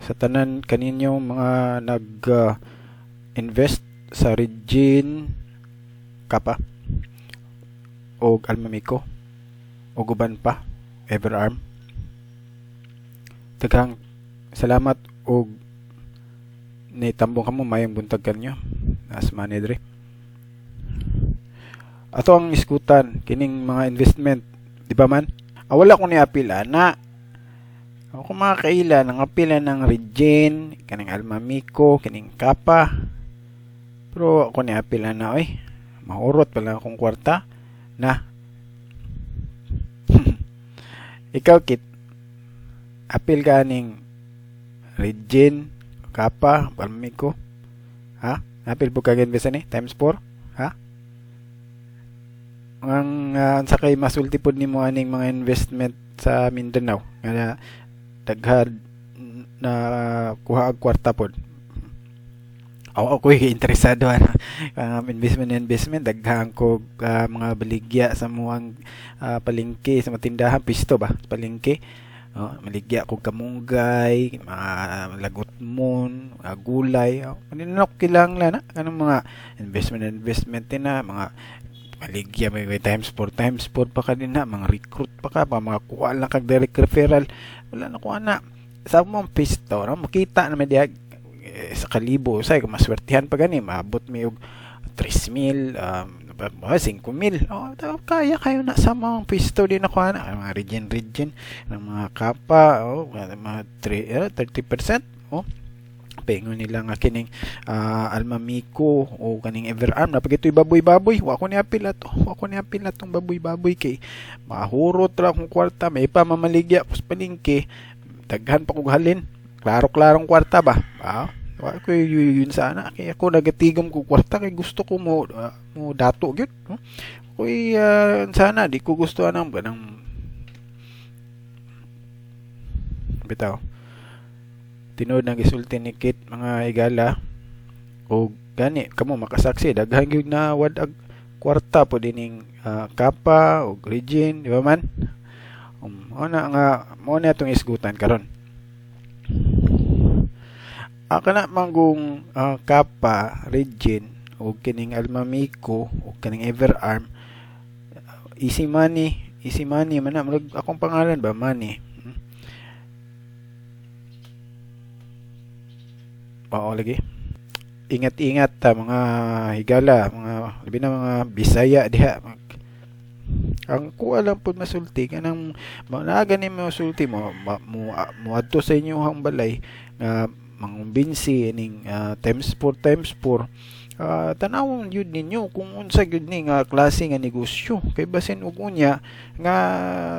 sa tanan kaninyo mga invest sa Regine Kappa o Almamico o guban pa Everarm. Daghang salamat og nitambong kamo mayang buntag kanyo as manedre. Ato ang iskutan kining mga investment, di ba man? Wala ko ni apila na ako mga kaila ng apila ng Regine, kaning Almamico, kining Kappa. Pero ako ni apila na mahurot pala akong kwarta na. Ikaw kit apil ka ning Regine, Kappa, Almamico. Ha? Apil po kag invest ni times 4, ha? Ang sakay masulti pod nimo aning mga investment sa Mindanao nga daghan na kuha og kwarta pod. Ako interesado investment daghan ko mga baligya sa muang palengke sa matindahan pisto ba palengke. Maligya ko kamunggay, mga lagutmon, mga gulay. Maninok kilang na kanang mga investment na mga maligya may times 4 pa ka din na mga recruit pa ka mga kuha lang kag direct referral wala na kuha na sa mong pisto no makita na may sa kalibo say kung maswertihan pa gani maabot mi og 3,000 5,000 kaya kayo na sa mga pisto din ako na mga region ng mga Kappa mga 30% pengon nila nga kining Almamico o kaning Everarm na pag ito'y baboy wa ko ni apil tong baboy kay mahurot ra akong kwarta may pa mamaligya ko sa palengke daghan pa kog halin klarong kwarta ba wa ko yun sana kay ako nagatigom ko kwarta kay gusto ko mo dato gyud koy sana di ko gusto anang bitaw tinuod ng gisulti ni Kit mga higala o gani kamo makasaksi daghan gyud na wadag kwarta po dining Kappa o Regine di ba man mo na itong isgutan karon kana manggong Kappa Regine o kining Almamico o kining Everarm easy money man na akong pangalan ba money lagi ingat mga higala mga labi na mga Bisaya diha ang kuha lang po masulti kanang ganin mo masulti mo adto sa inyong balay nga mangumbinsi ning times 4 tanawon yun ninyo kung unsa gyud ni nga klase nga negosyo kay basin ug unya nga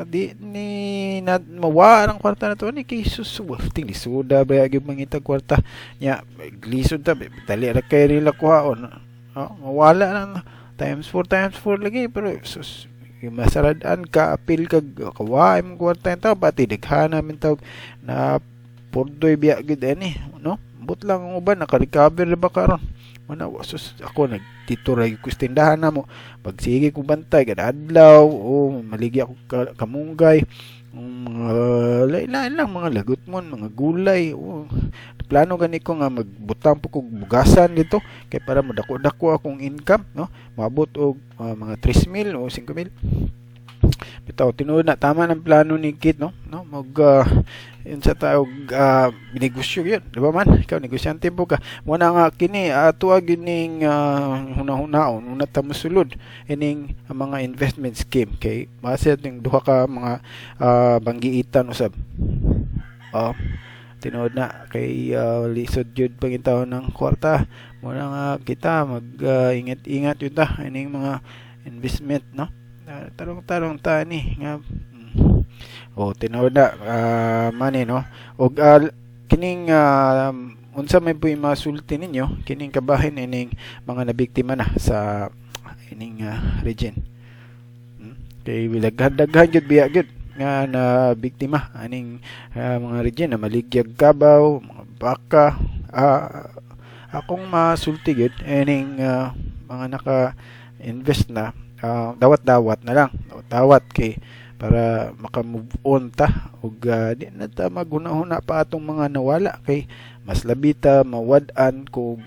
di ni mawarang kwarta na to ni kay suswafting lisuda ba gyud mangita kwarta nya glisod ta dali ra kay rila kuhaon mawala na times 4 lagi pero masaradan ka apil kag kawaay mong kwarta ta pati daghan namin tawag na pordoy biya gyud ani no but lang ang uban naka-recover ba karon ako nagtituray ko sa tindahan na mo pagsige ko bantay kada adlaw o maligya ako kamunggay mga lain lang mga lagutmon mga gulay plano gani ko nga magbutang po kog bugasan dito kay para madako-dako akong income no maabot og mga 3,000 o 5,000 bitaw tinuod na tama ng plano ni Kit no mag yun sa tawag binegosyo yun di ba man ikaw negosyante po ka muna nga kini tuwag gining hunahunaon una ta mosulod ining mga investment scheme kay base ning duha ka mga banggiitan usab tinuod na kay lisod jud pangitaw ng kwarta muna nga kita mag ingat yun ta ining mga investment no tarong ta ni nga tinuod na mani no og kining unsa may puy masulti ninyo kining kabahin ining mga nabiktima na sa ining Regine kay daghan gyud biya gyud nga na biktima aning mga Regine na maligyag kabaw mga baka akong masulti gyud ining mga naka invest na dawat-dawat na lang dawat kay para maka-move on ta ug di na ta maghuna-huna pa atong mga nawala kay mas labita mawad-an kung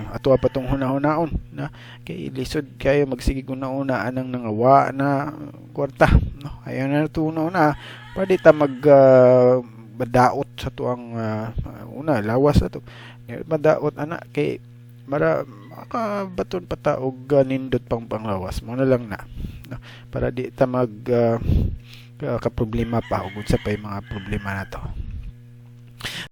ato pa tong hunahunaon na kay lisod kayo magsige una anang nangawa na kwarta no ayon na una pwede ta madaot sa tuang una lawas ato madaot ana kay mara makabaton pa ta og nindot pang panglawas mo na lang na no? Para di ta ka problema pa ug sa pay mga problema na to.